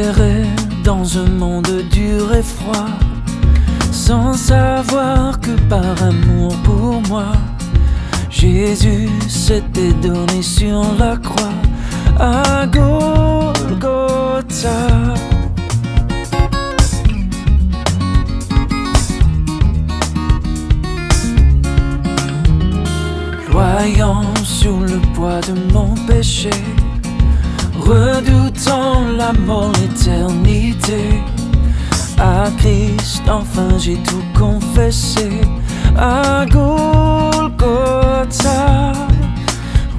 errais dans un monde dur et froid, sans savoir que par amour pour moi, Jésus s'était donné sur la croix à Golgotha. Croyant sur le poids de mon péché, redoutant la mort, l'éternité, à Christ enfin j'ai tout confessé à Golgotha.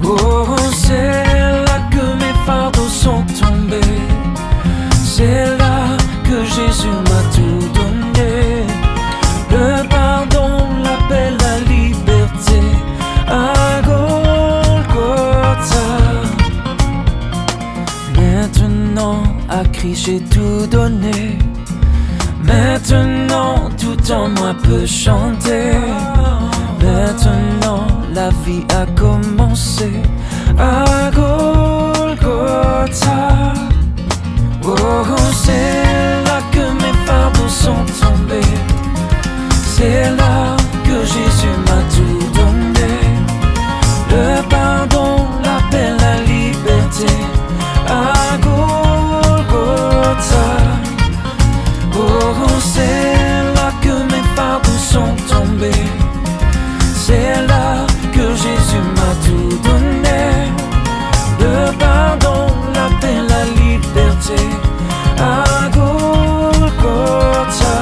Oh, c'est là que mes fardeaux sont tombés, c'est là que Jésus m'a tout donné, le pardon, la paix, la liberté à Golgotha. Maintenant à Christ j'ai tout donné, maintenant tout en moi peut chanter, maintenant la vie a commencé à Golgotha. Oh, c'est là que mes fardeaux sont tombés, c'est là que Jésus m'a tout donné, le pardon, la paix, la liberté à Golgotha. Oh, c'est là que mes fardeaux sont tombés, c'est là que Jésus m'a tout donné, le pardon, la paix, la liberté à Golgotha.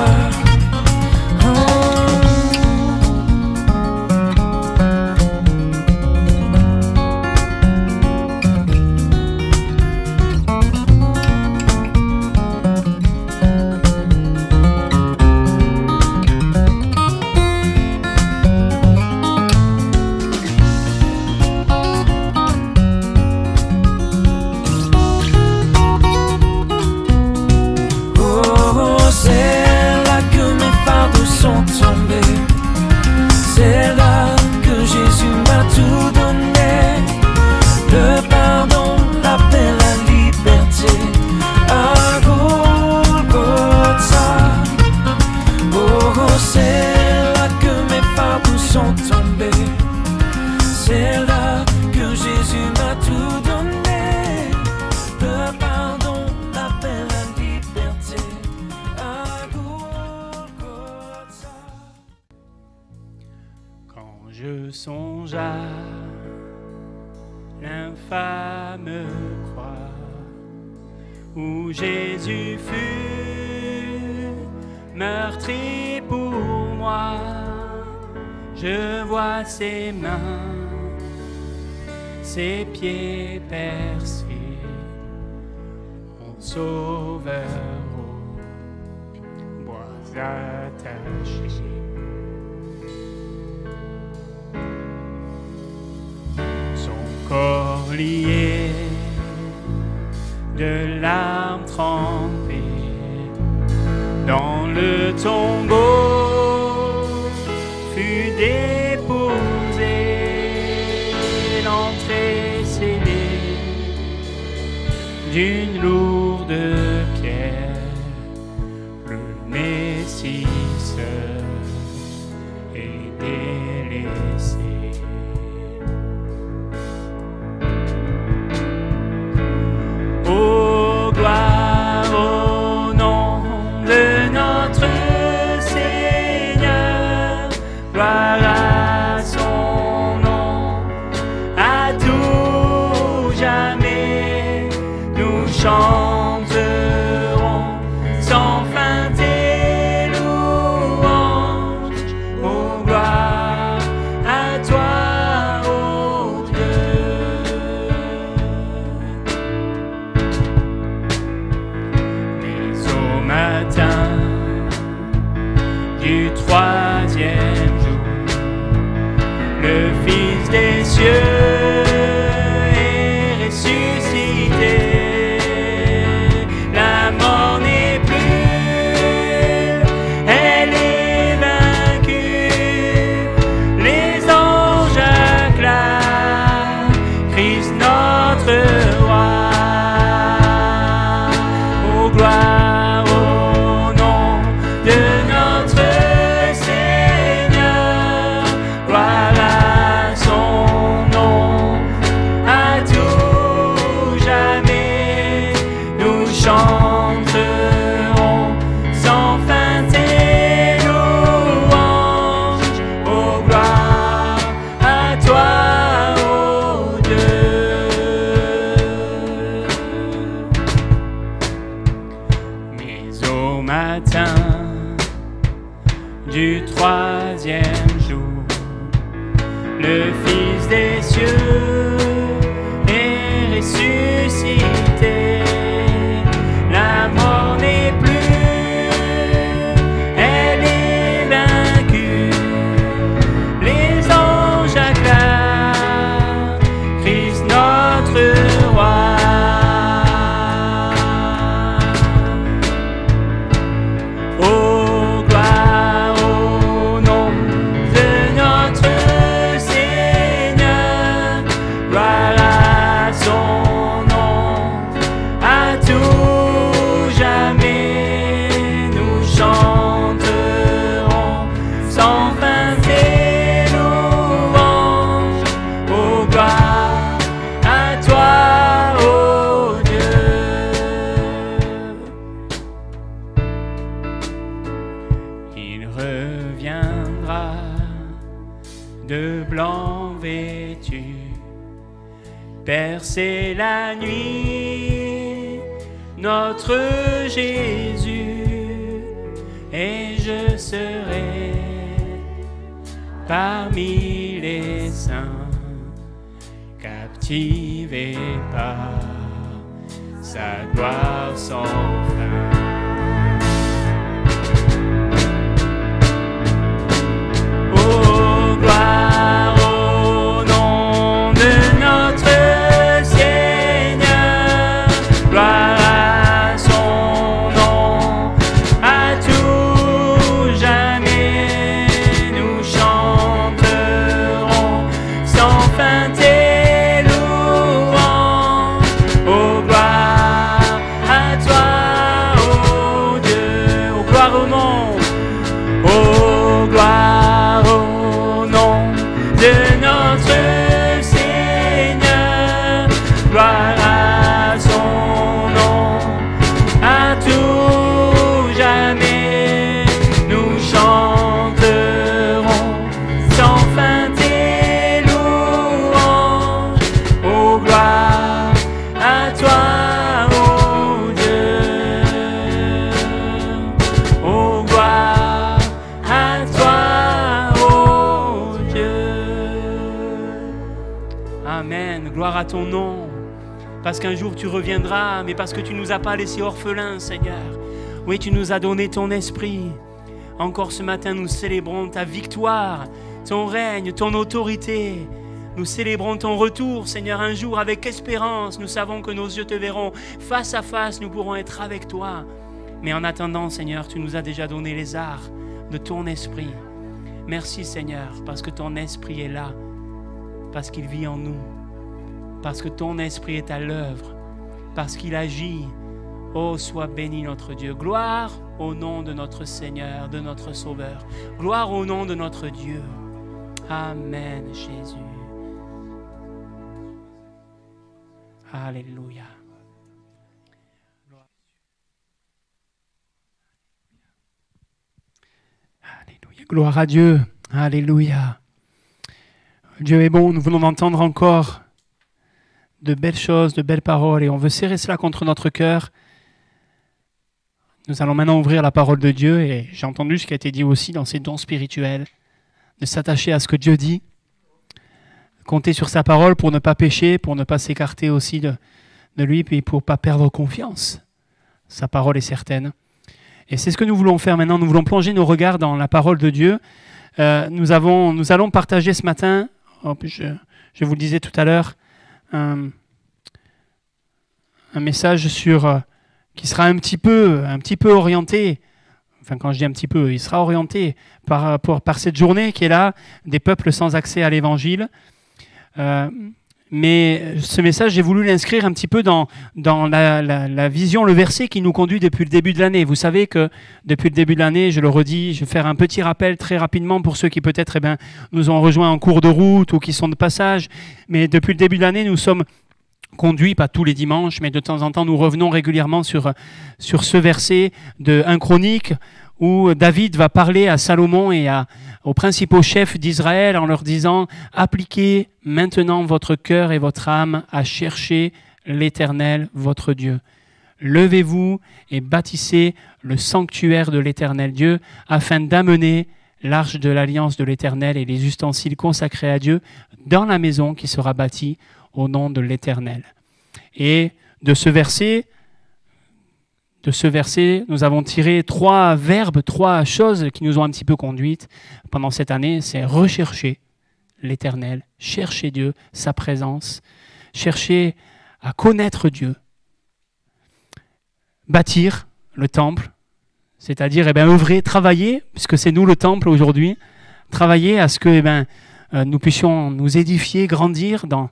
C'est là que Jésus m'a tout donné, le pardon, la paix, la liberté à Golgotha. Oh, c'est là que mes fardeaux sont tombés, c'est là que Jésus m'a tout donné, le pardon, la paix, la liberté à Golgotha. Quand je songe à l'infâme croix où Jésus fut meurtri pour moi, je vois ses mains, ses pieds percés, mon sauveur au bois attaché. Corps lié, de larmes trempées, dans le tombeau fut déposé, l'entrée scellée d'une lourde pierre, le Messie seul est délaissé. Oh, gloire au nom de notre Seigneur, gloire à son nom, à tout jamais, nous chanterons sans fin tes louanges. Oh, gloire à toi, ô Dieu. Matin du troisième jour, le Fils des cieux est ressuscité. La mort n'est plus, elle est vaincue. Les anges acclament Christ notre roi. Oh, traverser la nuit, notre Jésus, et je serai parmi les saints, captivé par sa gloire sans fin. Oh, gloire au nom de notre Seigneur, gloire à son nom, à tout jamais nous chanterons sans fin tes louanges. Oh, gloire à toi, oh Dieu, oh gloire au nom, oh gloire au nom de notre Seigneur, gloire à son nom, à tout jamais nous chanterons sans fin tes louanges. Oh, gloire à toi, oh Dieu, oh gloire à toi, oh Dieu. Amen, gloire à ton nom, parce qu'un jour tu reviendras, mais parce que tu ne nous as pas laissés orphelins, Seigneur. Oui, tu nous as donné ton esprit. Encore ce matin, nous célébrons ta victoire, ton règne, ton autorité. Nous célébrons ton retour, Seigneur, un jour avec espérance. Nous savons que nos yeux te verront face à face, nous pourrons être avec toi. Mais en attendant, Seigneur, tu nous as déjà donné les arts de ton esprit. Merci, Seigneur, parce que ton esprit est là, parce qu'il vit en nous, parce que ton esprit est à l'œuvre, parce qu'il agit. Oh, sois béni notre Dieu. Gloire au nom de notre Seigneur, de notre Sauveur. Gloire au nom de notre Dieu. Amen, Jésus. Alléluia. Alléluia. Gloire à Dieu. Alléluia. Dieu est bon. Nous venons d'entendre encore de belles choses, de belles paroles, et on veut serrer cela contre notre cœur. Nous allons maintenant ouvrir la parole de Dieu, et j'ai entendu ce qui a été dit aussi dans ces dons spirituels, de s'attacher à ce que Dieu dit, compter sur sa parole pour ne pas pécher, pour ne pas s'écarter aussi de lui, puis pour ne pas perdre confiance. Sa parole est certaine. Et c'est ce que nous voulons faire maintenant. Nous voulons plonger nos regards dans la parole de Dieu. Nous allons partager ce matin, je vous le disais tout à l'heure, un message qui sera un petit peu orienté, enfin quand je dis un petit peu, il sera orienté par cette journée qui est là, des peuples sans accès à l'évangile. Mais ce message, j'ai voulu l'inscrire un petit peu dans la vision, le verset qui nous conduit depuis le début de l'année. Vous savez que depuis le début de l'année, je le redis, je vais faire un petit rappel très rapidement pour ceux qui peut-être nous ont rejoints en cours de route ou qui sont de passage. Mais depuis le début de l'année, nous sommes conduits, pas tous les dimanches, mais de temps en temps, nous revenons régulièrement sur ce verset de 1 Chronique où David va parler à Salomon et aux principaux chefs d'Israël en leur disant « Appliquez maintenant votre cœur et votre âme à chercher l'Éternel, votre Dieu. Levez-vous et bâtissez le sanctuaire de l'Éternel Dieu afin d'amener l'arche de l'alliance de l'Éternel et les ustensiles consacrés à Dieu dans la maison qui sera bâtie au nom de l'Éternel. » Et de ce verset, nous avons tiré 3 verbes, 3 choses qui nous ont un petit peu conduites pendant cette année. C'est rechercher l'Éternel, chercher Dieu, sa présence, chercher à connaître Dieu, bâtir le temple, c'est-à-dire œuvrer, travailler, puisque c'est nous le temple aujourd'hui, travailler à ce que nous puissions nous édifier, grandir dans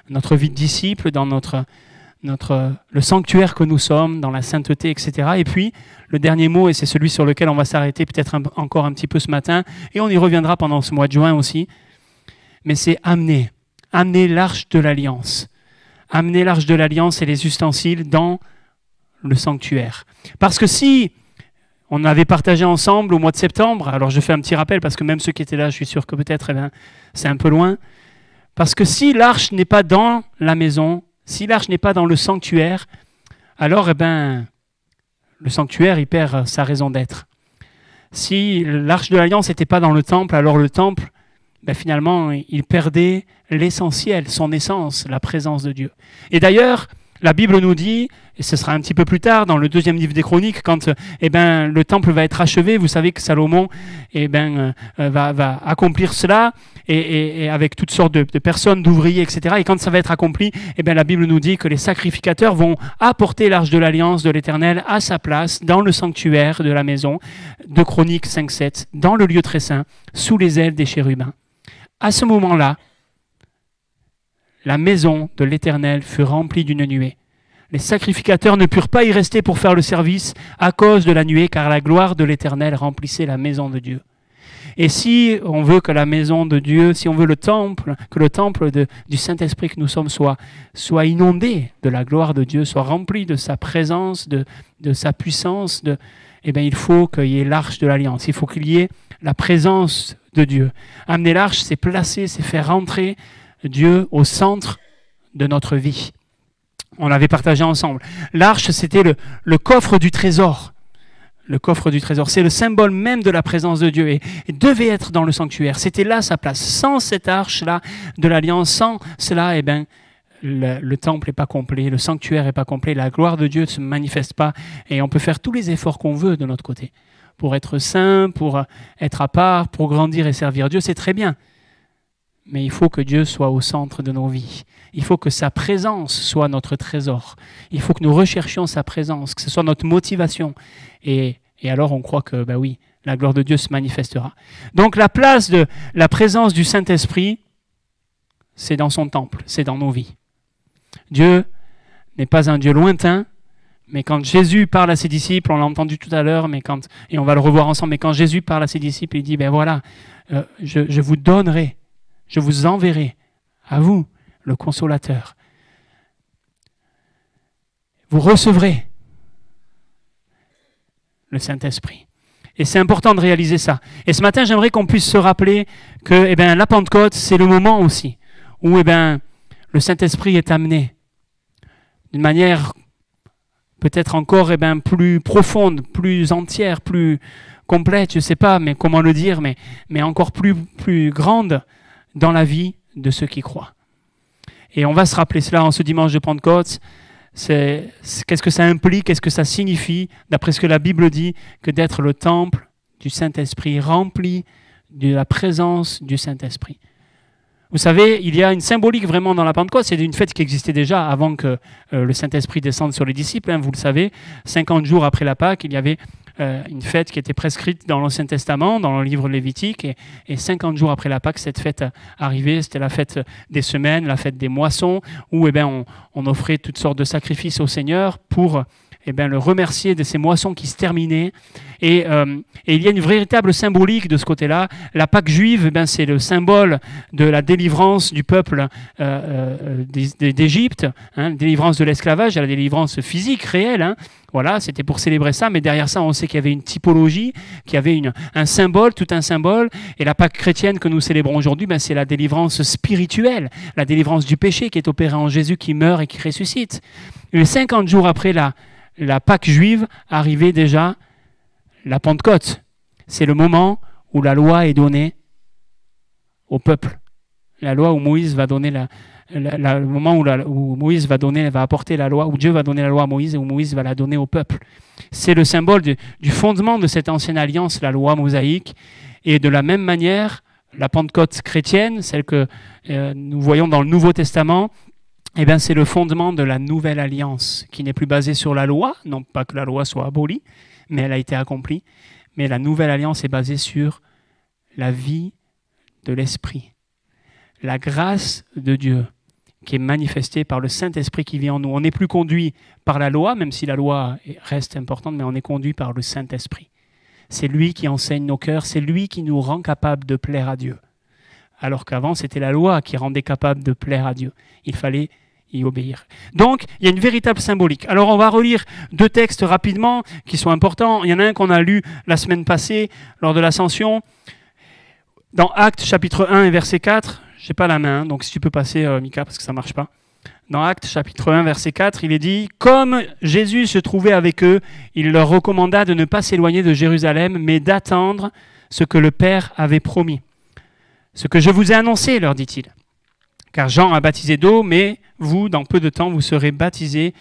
notre vie de disciple, dans le sanctuaire que nous sommes, dans la sainteté, etc. Et puis, le dernier mot, et c'est celui sur lequel on va s'arrêter peut-être encore un petit peu ce matin, et on y reviendra pendant ce mois de juin aussi, mais c'est amener l'arche de l'alliance. Amener l'arche de l'alliance et les ustensiles dans le sanctuaire. Parce que si on avait partagé ensemble au mois de septembre, alors je fais un petit rappel, parce que même ceux qui étaient là, je suis sûr que peut-être c'est un peu loin, Parce que si l'arche n'est pas dans la maison, si l'arche n'est pas dans le sanctuaire, alors le sanctuaire il perd sa raison d'être. Si l'arche de l'Alliance n'était pas dans le temple, alors le temple, finalement, il perdait l'essentiel, son essence, la présence de Dieu. Et d'ailleurs, la Bible nous dit, et ce sera un petit peu plus tard, dans le 2e livre des Chroniques, quand le temple va être achevé, vous savez que Salomon va accomplir cela, et avec toutes sortes de personnes, d'ouvriers, etc. Et quand ça va être accompli, la Bible nous dit que les sacrificateurs vont apporter l'arche de l'Alliance de l'Éternel à sa place, dans le sanctuaire de la maison, de Chroniques 5-7, dans le lieu très saint, sous les ailes des chérubins. À ce moment-là, la maison de l'Éternel fut remplie d'une nuée. Les sacrificateurs ne purent pas y rester pour faire le service à cause de la nuée, car la gloire de l'Éternel remplissait la maison de Dieu. Et si on veut que la maison de Dieu, si on veut que le temple du Saint-Esprit que nous sommes soit inondé de la gloire de Dieu, soit rempli de sa présence, de sa puissance, il faut qu'il y ait l'arche de l'Alliance. Il faut qu'il y ait la présence de Dieu. Amener l'arche, c'est placer, c'est faire rentrer Dieu au centre de notre vie. On l'avait partagé ensemble. L'arche, c'était le coffre du trésor. Le coffre du trésor, c'est le symbole même de la présence de Dieu et devait être dans le sanctuaire. C'était là sa place. Sans cette arche-là de l'Alliance, sans cela, le temple n'est pas complet, le sanctuaire n'est pas complet, la gloire de Dieu ne se manifeste pas et on peut faire tous les efforts qu'on veut de notre côté. Pour être saint, pour être à part, pour grandir et servir Dieu, c'est très bien. Mais il faut que Dieu soit au centre de nos vies. Il faut que sa présence soit notre trésor. Il faut que nous recherchions sa présence, que ce soit notre motivation. Et alors on croit que, oui, la gloire de Dieu se manifestera. Donc la place de la présence du Saint-Esprit, c'est dans son temple, c'est dans nos vies. Dieu n'est pas un Dieu lointain, mais quand Jésus parle à ses disciples, on l'a entendu tout à l'heure, et on va le revoir ensemble, mais quand Jésus parle à ses disciples, il dit, je vous donnerai, je vous enverrai à vous, le Consolateur. Vous recevrez le Saint-Esprit. Et c'est important de réaliser ça. Et ce matin, j'aimerais qu'on puisse se rappeler que la Pentecôte, c'est le moment aussi où le Saint-Esprit est amené d'une manière peut-être encore plus profonde, plus entière, plus complète, je ne sais pas mais comment le dire, mais encore plus grande dans la vie de ceux qui croient. Et on va se rappeler cela en ce dimanche de Pentecôte. Qu'est-ce que ça implique, qu'est-ce que ça signifie, d'après ce que la Bible dit, que d'être le temple du Saint-Esprit, rempli de la présence du Saint-Esprit. Vous savez, il y a une symbolique vraiment dans la Pentecôte, c'est une fête qui existait déjà avant que le Saint-Esprit descende sur les disciples, vous le savez, 50 jours après la Pâque, il y avait une fête qui était prescrite dans l'Ancien Testament, dans le livre Lévitique, et 50 jours après la Pâque, cette fête arrivait, c'était la fête des semaines, la fête des moissons, où on offrait toutes sortes de sacrifices au Seigneur pour le remercier de ces moissons qui se terminaient. Et il y a une véritable symbolique de ce côté-là. La Pâque juive, c'est le symbole de la délivrance du peuple d'Égypte, la délivrance de l'esclavage, la délivrance physique, réelle. Voilà, c'était pour célébrer ça, mais derrière ça, on sait qu'il y avait une typologie, qu'il y avait un symbole, tout un symbole. Et la Pâque chrétienne que nous célébrons aujourd'hui, c'est la délivrance spirituelle, la délivrance du péché qui est opérée en Jésus qui meurt et qui ressuscite. Et 50 jours après la Pâque juive, arrivait déjà la Pentecôte. C'est le moment où la loi est donnée au peuple. La loi où Moïse va donner le moment où Moïse va apporter la loi, où Dieu va donner la loi à Moïse et où Moïse va la donner au peuple. C'est le symbole du fondement de cette ancienne alliance, la loi mosaïque. Et de la même manière, la Pentecôte chrétienne, celle que nous voyons dans le Nouveau Testament, c'est le fondement de la nouvelle alliance, qui n'est plus basée sur la loi, non pas que la loi soit abolie, mais elle a été accomplie. Mais la nouvelle alliance est basée sur la vie de l'Esprit, la grâce de Dieu qui est manifestée par le Saint-Esprit qui vit en nous. On n'est plus conduit par la loi, même si la loi reste importante, mais on est conduit par le Saint-Esprit. C'est lui qui enseigne nos cœurs, c'est lui qui nous rend capables de plaire à Dieu. Alors qu'avant, c'était la loi qui rendait capable de plaire à Dieu. Il fallait y obéir. Donc, il y a une véritable symbolique. Alors, on va relire 2 textes rapidement qui sont importants. Il y en a un qu'on a lu la semaine passée lors de l'Ascension. Dans Actes chapitre 1 et verset 4, Je n'ai pas la main, donc si tu peux passer, Mika, parce que ça ne marche pas. Dans Actes chapitre 1, verset 4, il est dit « Comme Jésus se trouvait avec eux, il leur recommanda de ne pas s'éloigner de Jérusalem, mais d'attendre ce que le Père avait promis. Ce que je vous ai annoncé, leur dit-il. Car Jean a baptisé d'eau, mais vous, dans peu de temps, vous serez baptisés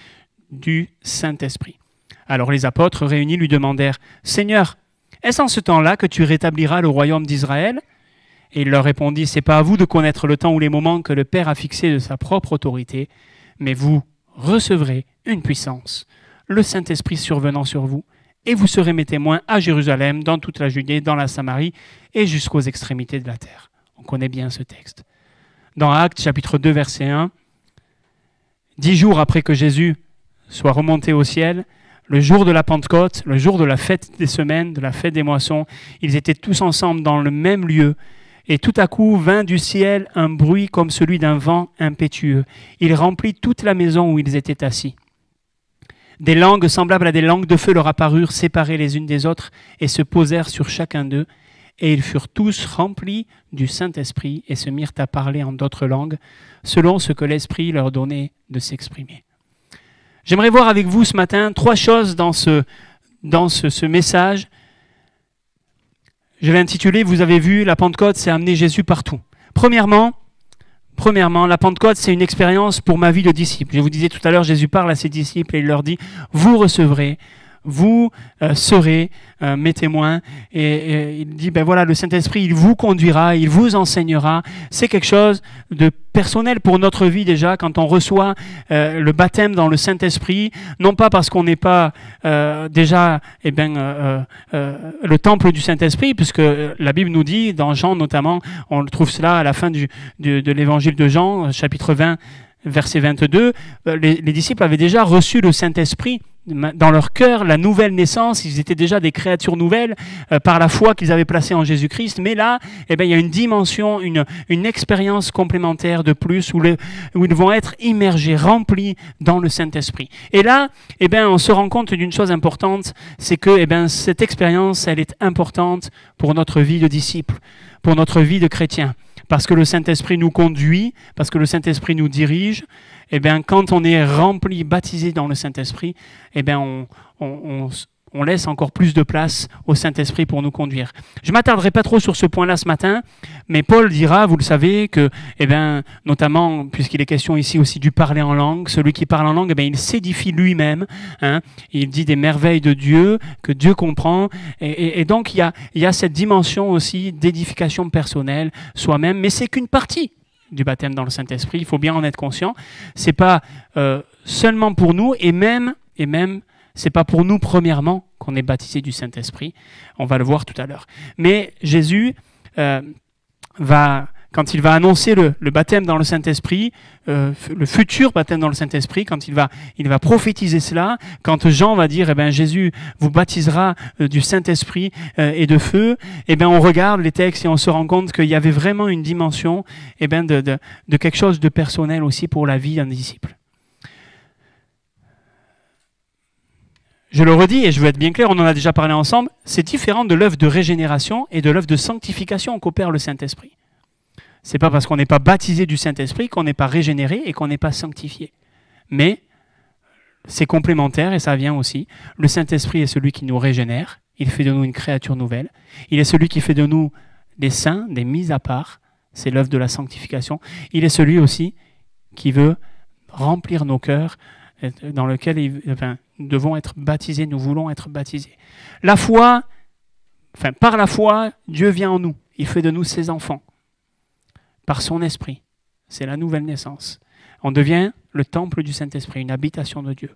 du Saint-Esprit. » Alors les apôtres réunis lui demandèrent « Seigneur, est-ce en ce temps-là que tu rétabliras le royaume d'Israël ?» Et il leur répondit, « C'est pas à vous de connaître le temps ou les moments que le Père a fixés de sa propre autorité, mais vous recevrez une puissance, le Saint-Esprit survenant sur vous, et vous serez mes témoins à Jérusalem, dans toute la Judée, dans la Samarie et jusqu'aux extrémités de la terre. » On connaît bien ce texte. Dans Actes chapitre 2, verset 1, 10 jours après que Jésus soit remonté au ciel, le jour de la Pentecôte, le jour de la fête des semaines, de la fête des moissons, ils étaient tous ensemble dans le même lieu. Et tout à coup vint du ciel un bruit comme celui d'un vent impétueux. Il remplit toute la maison où ils étaient assis. Des langues semblables à des langues de feu leur apparurent, séparées les unes des autres, et se posèrent sur chacun d'eux. Et ils furent tous remplis du Saint-Esprit et se mirent à parler en d'autres langues, selon ce que l'Esprit leur donnait de s'exprimer. J'aimerais voir avec vous ce matin 3 choses dans ce message. Je l'ai intitulé « Vous avez vu, la Pentecôte, c'est amener Jésus partout ». Premièrement, la Pentecôte, c'est une expérience pour ma vie de disciple. Je vous disais tout à l'heure, Jésus parle à ses disciples et il leur dit « Vous recevrez, vous serez mes témoins ». Et il dit, ben voilà, le Saint-Esprit, il vous conduira, il vous enseignera. C'est quelque chose de personnel pour notre vie déjà, quand on reçoit le baptême dans le Saint-Esprit, non pas parce qu'on n'est pas déjà le temple du Saint-Esprit, puisque la Bible nous dit, dans Jean notamment, on trouve cela à la fin de l'évangile de Jean, chapitre 20, verset 22, les disciples avaient déjà reçu le Saint-Esprit dans leur cœur, la nouvelle naissance. Ils étaient déjà des créatures nouvelles par la foi qu'ils avaient placée en Jésus-Christ. Mais là, il y a une dimension, une expérience complémentaire de plus où ils vont être immergés, remplis dans le Saint-Esprit. Et là, on se rend compte d'une chose importante, c'est que cette expérience, elle est importante pour notre vie de disciple, pour notre vie de chrétien. Parce que le Saint-Esprit nous conduit, parce que le Saint-Esprit nous dirige, quand on est rempli, baptisé dans le Saint-Esprit, on laisse encore plus de place au Saint-Esprit pour nous conduire. Je ne m'attarderai pas trop sur ce point-là ce matin, mais Paul dira, vous le savez, que, notamment, puisqu'il est question ici aussi du parler en langue, celui qui parle en langue, il s'édifie lui-même, il dit des merveilles de Dieu, que Dieu comprend, et donc il y a cette dimension aussi d'édification personnelle, soi-même, mais c'est qu'une partie du baptême dans le Saint-Esprit, il faut bien en être conscient. C'est pas seulement pour nous, et même, c'est pas pour nous premièrement qu'on est baptisé du Saint-Esprit. On va le voir tout à l'heure. Mais Jésus quand il va annoncer le baptême dans le Saint-Esprit, le futur baptême dans le Saint-Esprit, quand il va prophétiser cela, quand Jean va dire, Jésus vous baptisera du Saint-Esprit et de feu, on regarde les textes et on se rend compte qu'il y avait vraiment une dimension de quelque chose de personnel aussi pour la vie d'un disciple. Je le redis et je veux être bien clair, on en a déjà parlé ensemble, c'est différent de l'œuvre de régénération et de l'œuvre de sanctification qu'opère le Saint-Esprit. C'est pas parce qu'on n'est pas baptisé du Saint-Esprit qu'on n'est pas régénéré et qu'on n'est pas sanctifié. Mais c'est complémentaire et ça vient aussi. Le Saint-Esprit est celui qui nous régénère, il fait de nous une créature nouvelle. Il est celui qui fait de nous des saints, des mises à part. C'est l'œuvre de la sanctification. Il est celui aussi qui veut remplir nos cœurs, dans lequel nous devons être baptisés, nous voulons être baptisés. La foi, par la foi, Dieu vient en nous. Il fait de nous ses enfants. Par son esprit. C'est la nouvelle naissance. On devient le temple du Saint-Esprit, une habitation de Dieu.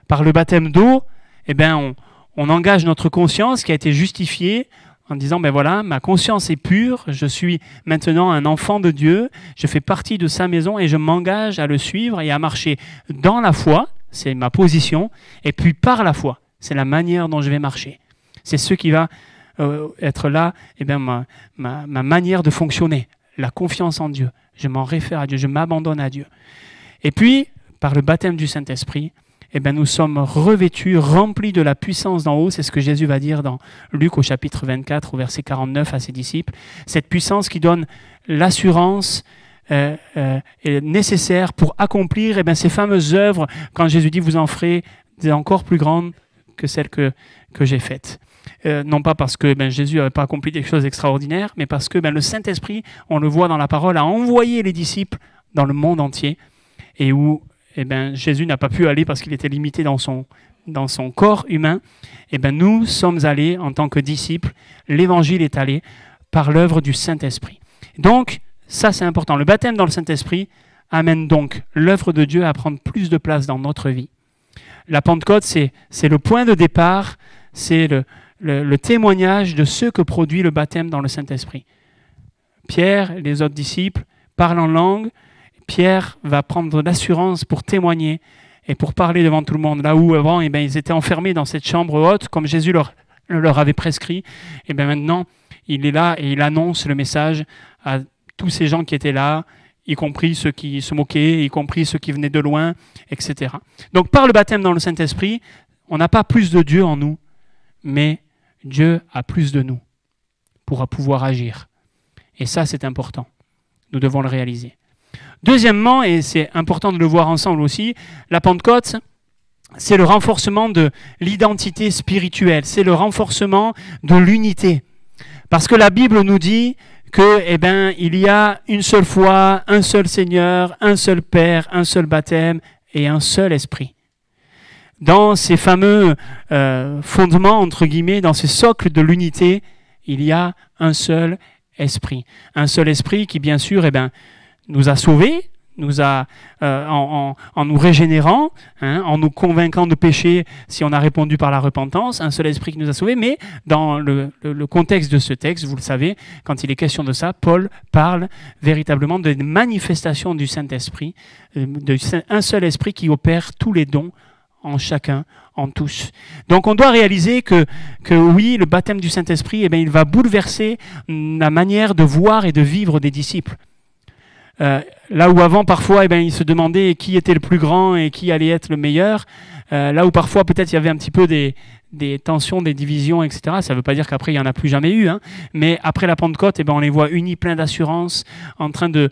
Par le baptême d'eau, on engage notre conscience qui a été justifiée en disant, voilà, ma conscience est pure, je suis maintenant un enfant de Dieu, je fais partie de sa maison et je m'engage à le suivre et à marcher dans la foi, c'est ma position, et puis par la foi, c'est la manière dont je vais marcher. C'est ce qui va être là, ma manière de fonctionner. La confiance en Dieu. Je m'en réfère à Dieu, je m'abandonne à Dieu. Et puis, par le baptême du Saint-Esprit, eh bien, nous sommes revêtus, remplis de la puissance d'en haut. C'est ce que Jésus va dire dans Luc au chapitre 24, au verset 49 à ses disciples. Cette puissance qui donne l'assurance nécessaire pour accomplir ces fameuses œuvres, quand Jésus dit « vous en ferez des encore plus grandes que celles que j'ai faites ». Non pas parce que Jésus n'avait pas accompli des choses extraordinaires, mais parce que le Saint-Esprit, on le voit dans la parole, a envoyé les disciples dans le monde entier, et où Jésus n'a pas pu aller parce qu'il était limité dans son corps humain. Nous sommes allés en tant que disciples, l'évangile est allé par l'œuvre du Saint-Esprit. Donc, ça c'est important. Le baptême dans le Saint-Esprit amène donc l'œuvre de Dieu à prendre plus de place dans notre vie. La Pentecôte, c'est le point de départ, c'est le témoignage de ce que produit le baptême dans le Saint-Esprit. Pierre et les autres disciples parlent en langue. Pierre va prendre l'assurance pour témoigner et pour parler devant tout le monde. Là où avant, ils étaient enfermés dans cette chambre haute, comme Jésus leur avait prescrit, maintenant, il est là et il annonce le message à tous ces gens qui étaient là, y compris ceux qui se moquaient, y compris ceux qui venaient de loin, etc. Donc par le baptême dans le Saint-Esprit, on n'a pas plus de Dieu en nous, mais Dieu a plus de nous pour pouvoir agir. Et ça, c'est important. Nous devons le réaliser. Deuxièmement, et c'est important de le voir ensemble aussi, la Pentecôte, c'est le renforcement de l'identité spirituelle, c'est le renforcement de l'unité. Parce que la Bible nous dit que, il y a une seule foi, un seul Seigneur, un seul Père, un seul baptême et un seul Esprit. Dans ces fameux fondements, entre guillemets, dans ces socles de l'unité, il y a un seul Esprit. Un seul Esprit qui, bien sûr, nous a sauvés, nous a, en nous régénérant, en nous convainquant de péché si on a répondu par la repentance, un seul Esprit qui nous a sauvés. Mais dans le contexte de ce texte, vous le savez, quand il est question de ça, Paul parle véritablement de manifestation du Saint-Esprit, un seul Esprit qui opère tous les dons en chacun, en tous. Donc on doit réaliser que oui, le baptême du Saint-Esprit, il va bouleverser la manière de voir et de vivre des disciples. Là où avant, parfois, ils se demandaient qui était le plus grand et qui allait être le meilleur. Là où parfois, peut-être, il y avait un petit peu des tensions, des divisions, etc. Ça ne veut pas dire qu'après, il n'y en a plus jamais eu. Mais après la Pentecôte, on les voit unis, pleins d'assurance, en train de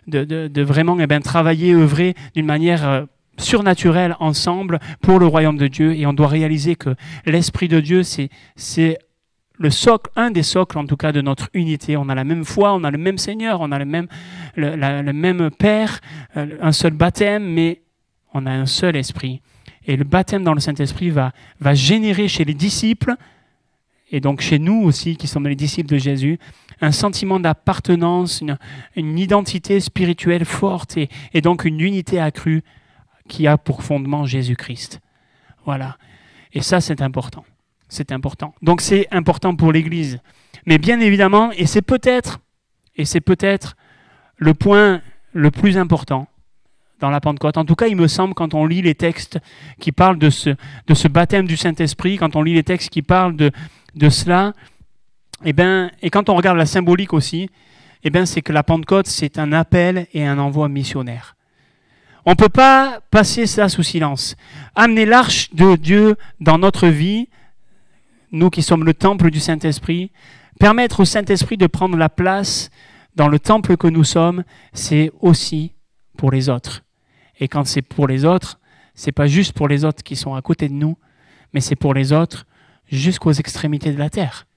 vraiment travailler, œuvrer d'une manière surnaturelle ensemble pour le royaume de Dieu. Et on doit réaliser que l'Esprit de Dieu, c'est le socle, un des socles en tout cas de notre unité. On a la même foi, on a le même Seigneur, on a le même Père, un seul baptême, mais on a un seul Esprit. Et le baptême dans le Saint-Esprit va générer chez les disciples, et donc chez nous aussi qui sommes les disciples de Jésus, un sentiment d'appartenance, une identité spirituelle forte et donc une unité accrue qui a pour fondement Jésus-Christ. Voilà. Et ça, c'est important. C'est important. Donc c'est important pour l'Église. Mais bien évidemment, et c'est peut-être le point le plus important dans la Pentecôte. En tout cas, il me semble, quand on lit les textes qui parlent de ce baptême du Saint-Esprit, quand on lit les textes qui parlent de cela, et quand on regarde la symbolique aussi, c'est que la Pentecôte, c'est un appel et un envoi missionnaire. On ne peut pas passer ça sous silence. Amener l'arche de Dieu dans notre vie, nous qui sommes le temple du Saint-Esprit, permettre au Saint-Esprit de prendre la place dans le temple que nous sommes, c'est aussi pour les autres. Et quand c'est pour les autres, c'est pas juste pour les autres qui sont à côté de nous, mais c'est pour les autres jusqu'aux extrémités de la terre.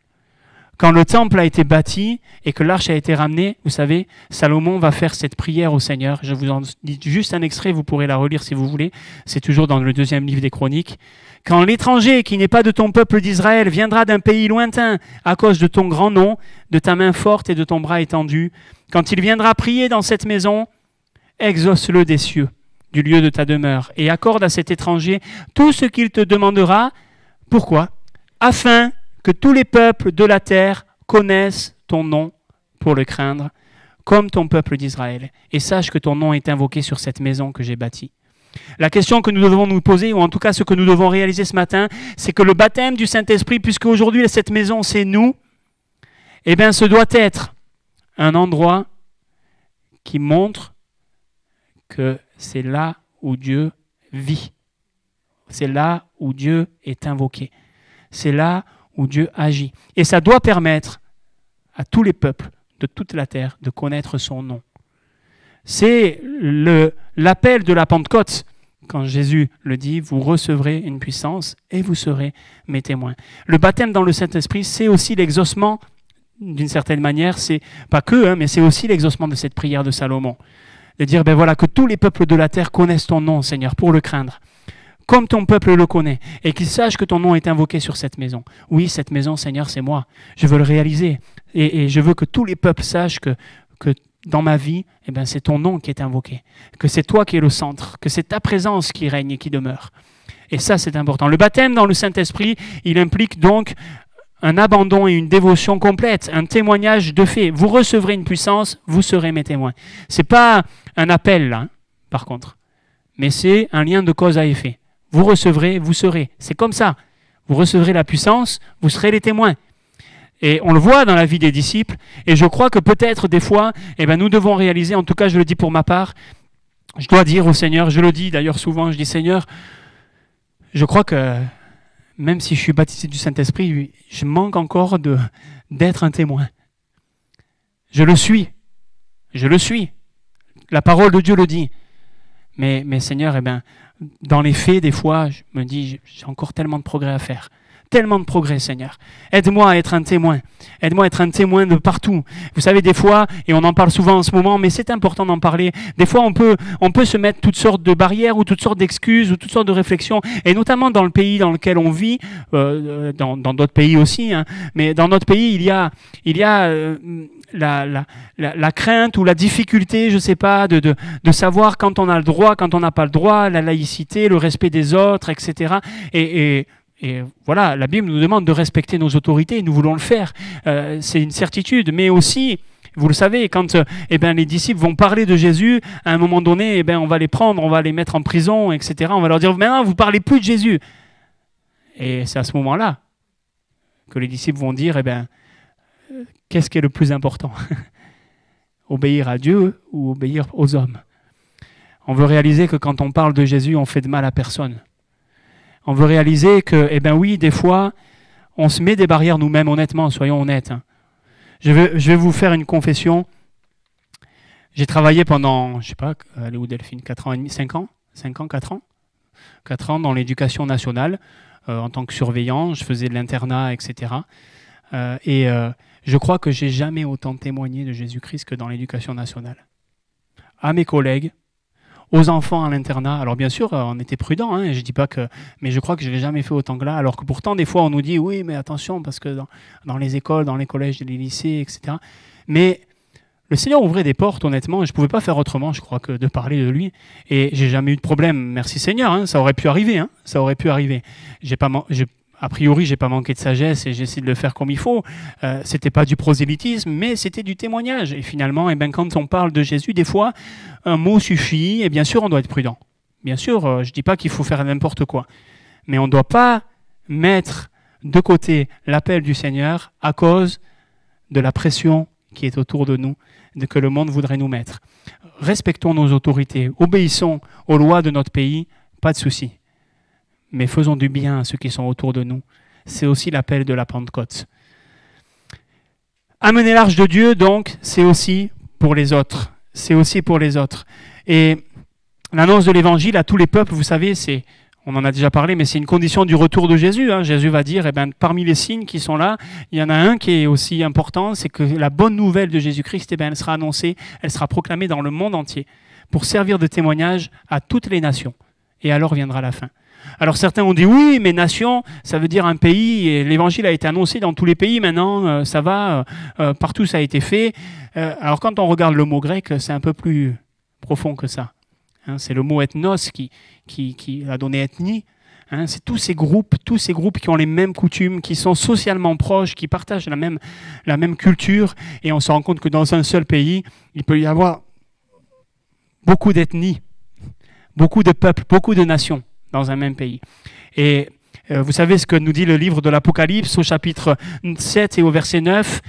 Quand le temple a été bâti et que l'arche a été ramenée, vous savez, Salomon va faire cette prière au Seigneur. Je vous en dis juste un extrait, vous pourrez la relire si vous voulez. C'est toujours dans le 2e livre des Chroniques. Quand l'étranger qui n'est pas de ton peuple d'Israël viendra d'un pays lointain à cause de ton grand nom, de ta main forte et de ton bras étendu, quand il viendra prier dans cette maison, exauce-le des cieux, du lieu de ta demeure, et accorde à cet étranger tout ce qu'il te demandera. Pourquoi ? Afin que tous les peuples de la terre connaissent ton nom pour le craindre, comme ton peuple d'Israël, et sache que ton nom est invoqué sur cette maison que j'ai bâtie. La question que nous devons nous poser, ou en tout cas ce que nous devons réaliser ce matin, c'est que le baptême du Saint-Esprit, puisque aujourd'hui cette maison c'est nous, ce doit être un endroit qui montre que c'est là où Dieu vit C'est là où Dieu est invoqué. C'est là où Dieu agit. Et ça doit permettre à tous les peuples de toute la terre de connaître son nom. C'est l'appel de la Pentecôte. Quand Jésus le dit, vous recevrez une puissance et vous serez mes témoins. Le baptême dans le Saint-Esprit, c'est aussi l'exaucement, d'une certaine manière, c'est pas que, mais c'est aussi l'exaucement de cette prière de Salomon. De dire, ben voilà, que tous les peuples de la terre connaissent ton nom, Seigneur, pour le craindre. Comme ton peuple le connaît, et qu'ils sachent que ton nom est invoqué sur cette maison. Oui, cette maison, Seigneur, c'est moi. Je veux le réaliser. Et je veux que tous les peuples sachent que dans ma vie, eh ben, c'est ton nom qui est invoqué, que c'est toi qui es le centre, que c'est ta présence qui règne et qui demeure. Et ça, c'est important. Le baptême dans le Saint-Esprit, il implique donc un abandon et une dévotion complète, un témoignage de fait. Vous recevrez une puissance, vous serez mes témoins. Ce n'est pas un appel, là, par contre, mais c'est un lien de cause à effet. Vous recevrez, vous serez. C'est comme ça. Vous recevrez la puissance, vous serez les témoins. Et on le voit dans la vie des disciples, et je crois que peut-être des fois, nous devons réaliser, en tout cas je le dis pour ma part, je dois dire au Seigneur, je le dis d'ailleurs souvent, je dis Seigneur, je crois que même si je suis baptisé du Saint-Esprit, je manque encore d'être un témoin. Je le suis, la parole de Dieu le dit, mais Seigneur, dans les faits, des fois, je me dis, j'ai encore tellement de progrès à faire. Tellement de progrès, Seigneur. Aide-moi à être un témoin. Aide-moi à être un témoin de partout. Vous savez, des fois, et on en parle souvent en ce moment, mais c'est important d'en parler, des fois, on peut se mettre toutes sortes de barrières ou toutes sortes d'excuses ou toutes sortes de réflexions, et notamment dans le pays dans lequel on vit, dans d'autres pays aussi, mais dans notre pays, il y a la crainte ou la difficulté, je ne sais pas, de savoir quand on a le droit, quand on n'a pas le droit, la laïcité, le respect des autres, etc. Et voilà, la Bible nous demande de respecter nos autorités, nous voulons le faire, c'est une certitude, mais aussi, vous le savez, quand les disciples vont parler de Jésus, à un moment donné, on va les prendre, on va les mettre en prison, etc. On va leur dire, maintenant, vous ne parlez plus de Jésus. Et c'est à ce moment-là que les disciples vont dire, qu'est-ce qui est le plus important? Obéir à Dieu ou obéir aux hommes? On veut réaliser que quand on parle de Jésus, on fait de mal à personne. On veut réaliser que, oui, des fois, on se met des barrières nous-mêmes, honnêtement, soyons honnêtes. Je vais vous faire une confession. J'ai travaillé pendant, je ne sais pas, elle est où Delphine, 4 ans et demi, 4 ans 4 ans dans l'éducation nationale, en tant que surveillant, je faisais de l'internat, etc. Je crois que j'ai jamais autant témoigné de Jésus-Christ que dans l'éducation nationale. À mes collègues, aux enfants à l'internat. Alors bien sûr, on était prudents, je dis pas que, mais je crois que je l'ai jamais fait autant que là. Alors que pourtant, des fois, on nous dit oui, mais attention, parce que dans les écoles, dans les collèges, les lycées, etc. Mais le Seigneur ouvrait des portes, honnêtement, et je pouvais pas faire autrement, je crois, que de parler de lui. Et j'ai jamais eu de problème. Merci Seigneur, ça aurait pu arriver, ça aurait pu arriver. A priori, j'ai pas manqué de sagesse et j'ai essayé de le faire comme il faut. C'était pas du prosélytisme, mais c'était du témoignage. Et finalement, quand on parle de Jésus, des fois, un mot suffit. Et bien sûr, on doit être prudent. Bien sûr, je dis pas qu'il faut faire n'importe quoi. Mais on ne doit pas mettre de côté l'appel du Seigneur à cause de la pression qui est autour de nous, que le monde voudrait nous mettre. Respectons nos autorités, obéissons aux lois de notre pays, pas de souci. Mais faisons du bien à ceux qui sont autour de nous. C'est aussi l'appel de la Pentecôte. Amener l'arche de Dieu, donc, c'est aussi pour les autres. C'est aussi pour les autres. Et l'annonce de l'Évangile à tous les peuples, vous savez, on en a déjà parlé, mais c'est une condition du retour de Jésus. Jésus va dire, parmi les signes qui sont là, il y en a un qui est aussi important, c'est que la bonne nouvelle de Jésus-Christ, elle sera annoncée, elle sera proclamée dans le monde entier, pour servir de témoignage à toutes les nations. Et alors viendra la fin. Alors certains ont dit oui, mais nation, ça veut dire un pays, et l'évangile a été annoncé dans tous les pays maintenant, ça va, partout ça a été fait. Alors quand on regarde le mot grec, c'est un peu plus profond que ça. C'est le mot ethnos qui a donné ethnie. C'est tous ces groupes qui ont les mêmes coutumes, qui sont socialement proches, qui partagent la même culture, et on se rend compte que dans un seul pays, il peut y avoir beaucoup d'ethnies, beaucoup de peuples, beaucoup de nations dans un même pays. Et Vous savez ce que nous dit le livre de l'Apocalypse au chapitre 7 et au verset 9.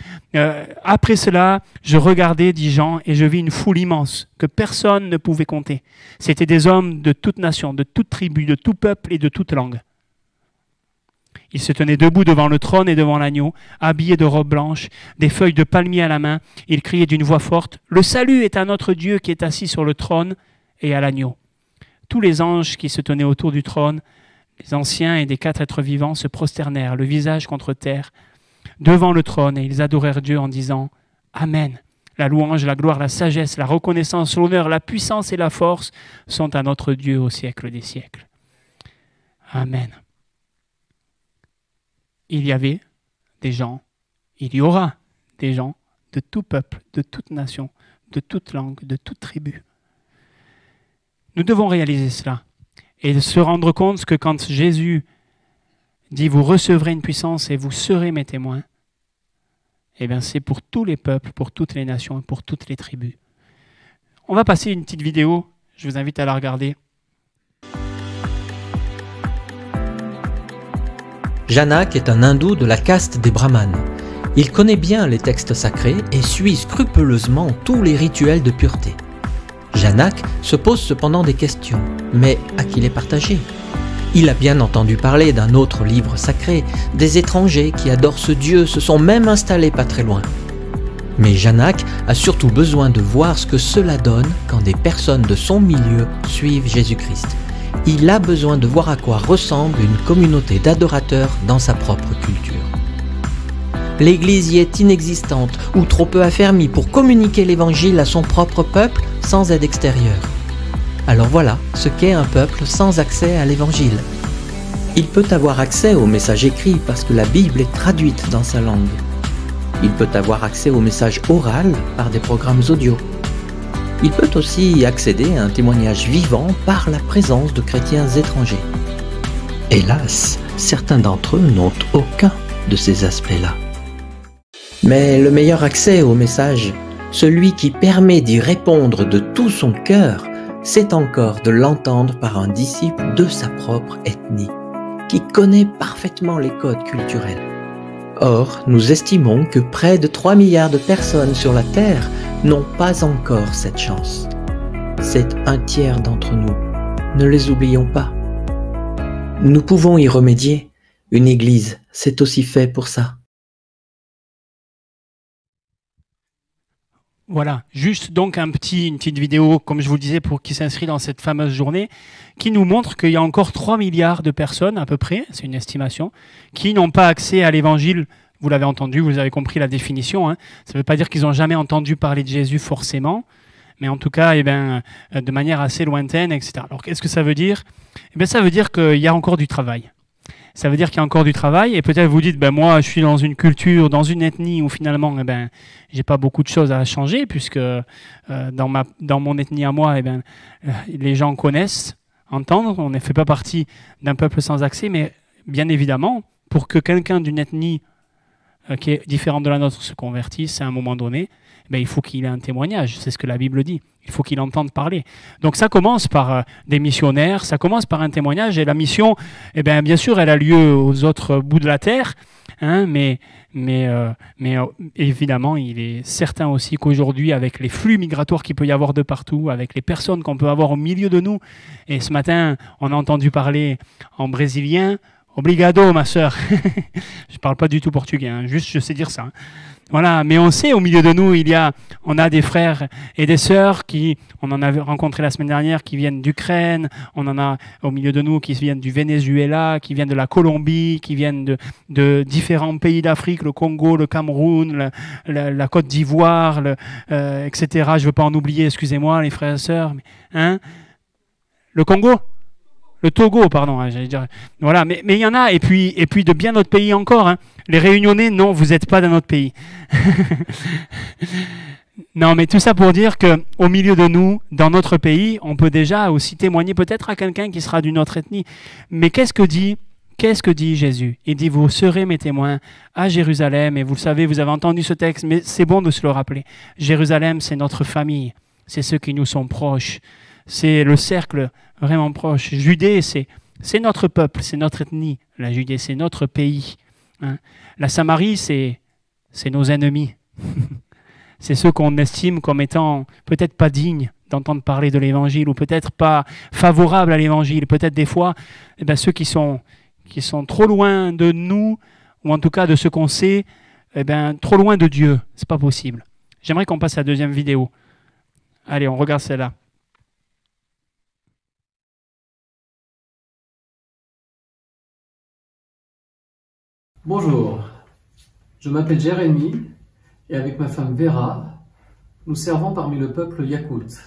Après cela, je regardais, dit Jean, et je vis une foule immense que personne ne pouvait compter. C'étaient des hommes de toute nation, de toute tribu, de tout peuple et de toute langue. Ils se tenaient debout devant le trône et devant l'agneau, habillés de robes blanches, des feuilles de palmier à la main. Ils criaient d'une voix forte, « Le salut est à notre Dieu qui est assis sur le trône et à l'agneau. » Tous les anges qui se tenaient autour du trône, les anciens et des 4 êtres vivants se prosternèrent, le visage contre terre, devant le trône, et ils adorèrent Dieu en disant « Amen. La louange, la gloire, la sagesse, la reconnaissance, l'honneur, la puissance et la force sont à notre Dieu au siècle des siècles. » Amen. Il y avait des gens, il y aura des gens de tout peuple, de toute nation, de toute langue, de toute tribu. Nous devons réaliser cela et se rendre compte que quand Jésus dit « Vous recevrez une puissance et vous serez mes témoins », eh bien c'est pour tous les peuples, pour toutes les nations, pour toutes les tribus. On va passer une petite vidéo, je vous invite à la regarder. Janak est un hindou de la caste des brahmanes. Il connaît bien les textes sacrés et suit scrupuleusement tous les rituels de pureté. Janak se pose cependant des questions, mais à qui les partager? Il a bien entendu parler d'un autre livre sacré, des étrangers qui adorent ce Dieu se sont même installés pas très loin. Mais Janak a surtout besoin de voir ce que cela donne quand des personnes de son milieu suivent Jésus-Christ. Il a besoin de voir à quoi ressemble une communauté d'adorateurs dans sa propre culture. L'Église y est inexistante ou trop peu affermie pour communiquer l'Évangile à son propre peuple sans aide extérieure. Alors voilà ce qu'est un peuple sans accès à l'Évangile. Il peut avoir accès au message écrit parce que la Bible est traduite dans sa langue. Il peut avoir accès au message oral par des programmes audio. Il peut aussi accéder à un témoignage vivant par la présence de chrétiens étrangers. Hélas, certains d'entre eux n'ont aucun de ces aspects-là. Mais le meilleur accès au message, celui qui permet d'y répondre de tout son cœur, c'est encore de l'entendre par un disciple de sa propre ethnie, qui connaît parfaitement les codes culturels. Or, nous estimons que près de 3 milliards de personnes sur la Terre n'ont pas encore cette chance. C'est un tiers d'entre nous. Ne les oublions pas. Nous pouvons y remédier. Une église, c'est aussi fait pour ça. Voilà, juste donc une petite vidéo, comme je vous le disais, qui s'inscrit dans cette fameuse journée, qui nous montre qu'il y a encore 3 milliards de personnes, à peu près, c'est une estimation, qui n'ont pas accès à l'évangile. Vous l'avez entendu, vous avez compris la définition. Hein. Ça ne veut pas dire qu'ils n'ont jamais entendu parler de Jésus forcément, mais en tout cas, de manière assez lointaine, etc. Alors, qu'est-ce que ça veut dire? Ça veut dire qu'il y a encore du travail. Ça veut dire qu'il y a encore du travail, et peut-être vous dites, moi, je suis dans une culture, dans une ethnie où finalement, j'ai pas beaucoup de choses à changer, puisque dans mon ethnie à moi, les gens connaissent, entendent, on ne fait pas partie d'un peuple sans accès, mais bien évidemment, pour que quelqu'un d'une ethnie qui est différente de la nôtre se convertisse à un moment donné, il faut qu'il ait un témoignage, c'est ce que la Bible dit. Il faut qu'il entende parler. Donc ça commence par des missionnaires, ça commence par un témoignage, et la mission, bien sûr, elle a lieu aux autres bouts de la terre, hein, mais évidemment, il est certain aussi qu'aujourd'hui, avec les flux migratoires qu'il peut y avoir de partout, avec les personnes qu'on peut avoir au milieu de nous, et ce matin, on a entendu parler en brésilien, obrigado, ma sœur. Je ne parle pas du tout portugais, hein, juste je sais dire ça. Hein. Voilà, mais on sait, au milieu de nous, on a des frères et des sœurs on en a rencontré la semaine dernière, qui viennent d'Ukraine, on en a au milieu de nous qui viennent du Venezuela, qui viennent de la Colombie, qui viennent de différents pays d'Afrique, le Congo, le Cameroun, la Côte d'Ivoire, etc. Je ne veux pas en oublier, excusez-moi, les frères et sœurs. Hein, le Congo ? Le Togo, pardon, hein, j'allais dire. Voilà, mais il y en a, et puis de bien d'autres pays encore. Hein. Les Réunionnais, non, vous n'êtes pas dans notre pays. Non, mais tout ça pour dire qu'au milieu de nous, dans notre pays, on peut déjà aussi témoigner peut-être à quelqu'un qui sera d'une autre ethnie. Mais qu'est-ce que dit Jésus? Il dit, vous serez mes témoins à Jérusalem, et vous le savez, vous avez entendu ce texte, mais c'est bon de se le rappeler. Jérusalem, c'est notre famille, c'est ceux qui nous sont proches. C'est le cercle vraiment proche. Judée, c'est C'est notre peuple, c'est notre ethnie, la Judée, c'est notre pays. Hein. La Samarie, c'est nos ennemis. C'est ceux qu'on estime comme étant peut-être pas dignes d'entendre parler de l'Évangile ou peut-être pas favorables à l'Évangile. Peut-être des fois, eh bien, ceux qui sont trop loin de nous, ou en tout cas de ce qu'on sait, eh bien, trop loin de Dieu. C'est pas possible. J'aimerais qu'on passe à la deuxième vidéo. Allez, on regarde celle-là. Bonjour, je m'appelle Jérémy et avec ma femme Vera, nous servons parmi le peuple Yakout.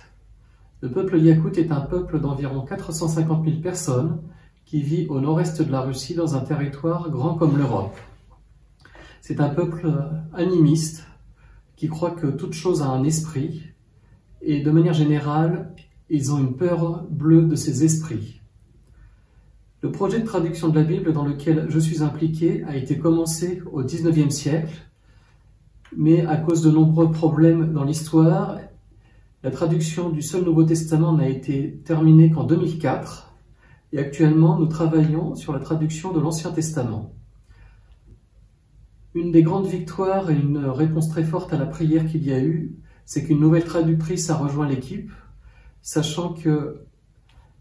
Le peuple Yakout est un peuple d'environ 450 000 personnes qui vit au nord-est de la Russie dans un territoire grand comme l'Europe. C'est un peuple animiste qui croit que toute chose a un esprit et de manière générale, ils ont une peur bleue de ces esprits. Le projet de traduction de la Bible dans lequel je suis impliqué a été commencé au XIXe siècle, mais à cause de nombreux problèmes dans l'histoire, la traduction du seul Nouveau Testament n'a été terminée qu'en 2004, et actuellement nous travaillons sur la traduction de l'Ancien Testament. Une des grandes victoires et une réponse très forte à la prière qu'il y a eu, c'est qu'une nouvelle traductrice a rejoint l'équipe, sachant que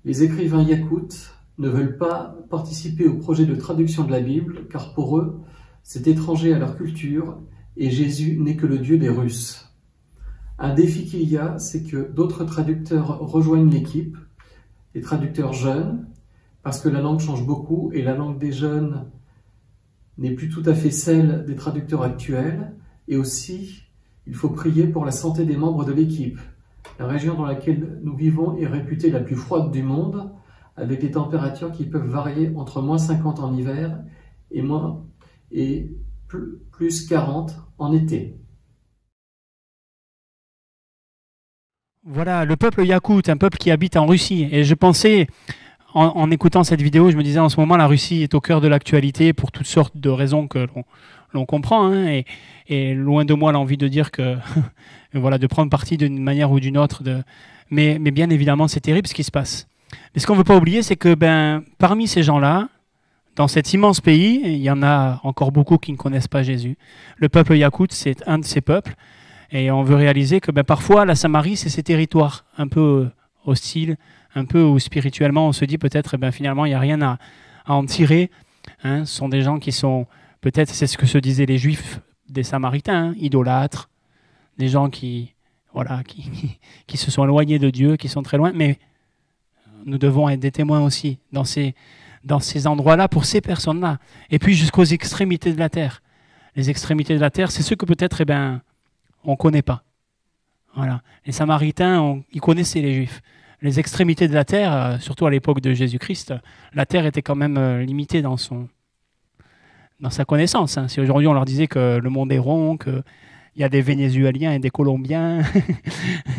les écrivains yakoutes ne veulent pas participer au projet de traduction de la Bible, car pour eux, c'est étranger à leur culture, et Jésus n'est que le Dieu des Russes. Un défi qu'il y a, c'est que d'autres traducteurs rejoignent l'équipe, des traducteurs jeunes, parce que la langue change beaucoup, et la langue des jeunes n'est plus tout à fait celle des traducteurs actuels, et aussi, il faut prier pour la santé des membres de l'équipe. La région dans laquelle nous vivons est réputée la plus froide du monde, avec des températures qui peuvent varier entre moins 50 en hiver et plus 40 en été. Voilà, le peuple Yakout, un peuple qui habite en Russie. Et je pensais, en écoutant cette vidéo, je me disais en ce moment, la Russie est au cœur de l'actualité pour toutes sortes de raisons que l'on comprend. Hein, et loin de moi l'envie de dire que, voilà, de prendre parti d'une manière ou d'une autre. Mais bien évidemment, c'est terrible ce qui se passe. Mais ce qu'on ne veut pas oublier, c'est que parmi ces gens-là, dans cet immense pays, il y en a encore beaucoup qui ne connaissent pas Jésus. Le peuple Yakout, c'est un de ces peuples. Et on veut réaliser que parfois, la Samarie, c'est ces territoires un peu hostiles, un peu où spirituellement, on se dit peut-être, finalement, il n'y a rien à en tirer. Hein. Ce sont des gens qui sont, peut-être, c'est ce que se disaient les Juifs des Samaritains, hein, idolâtres, des gens qui se sont éloignés de Dieu, qui sont très loin. Mais nous devons être des témoins aussi dans ces endroits-là pour ces personnes-là. Et puis jusqu'aux extrémités de la terre. Les extrémités de la terre, c'est ceux que peut-être, on ne connaît pas. Voilà. Les Samaritains, ils connaissaient les Juifs. Les extrémités de la terre, surtout à l'époque de Jésus-Christ, la terre était quand même limitée dans sa connaissance. Hein. Si aujourd'hui on leur disait que le monde est rond, qu'il y a des Vénézuéliens et des Colombiens,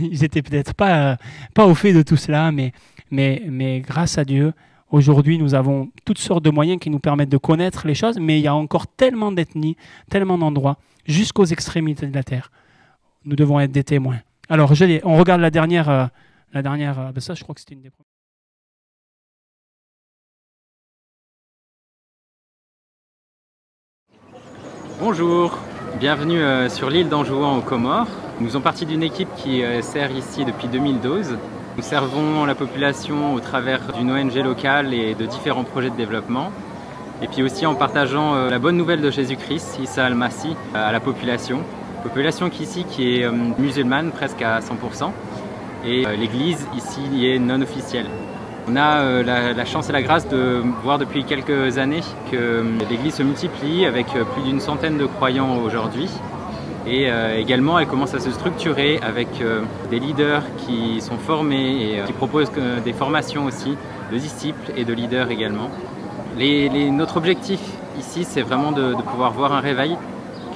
ils n'étaient peut-être pas au fait de tout cela, mais grâce à Dieu, aujourd'hui nous avons toutes sortes de moyens qui nous permettent de connaître les choses, mais il y a encore tellement d'ethnies, tellement d'endroits, jusqu'aux extrémités de la terre. Nous devons être des témoins. Alors, on regarde la dernière ça je crois que c'était une des premières. Bonjour, bienvenue sur l'île d'Anjouan aux Comores. Nous faisons partie d'une équipe qui sert ici depuis 2012. Nous servons la population au travers d'une ONG locale et de différents projets de développement. Et puis aussi en partageant la bonne nouvelle de Jésus-Christ, Issa al-Masih, à la population. Population qui est musulmane presque à 100%. Et l'église ici est non officielle. On a la chance et la grâce de voir depuis quelques années que l'église se multiplie avec plus d'une centaine de croyants aujourd'hui. Et également, elle commence à se structurer avec des leaders qui sont formés et qui proposent des formations aussi de disciples et de leaders également. Notre objectif ici, c'est vraiment de pouvoir voir un réveil,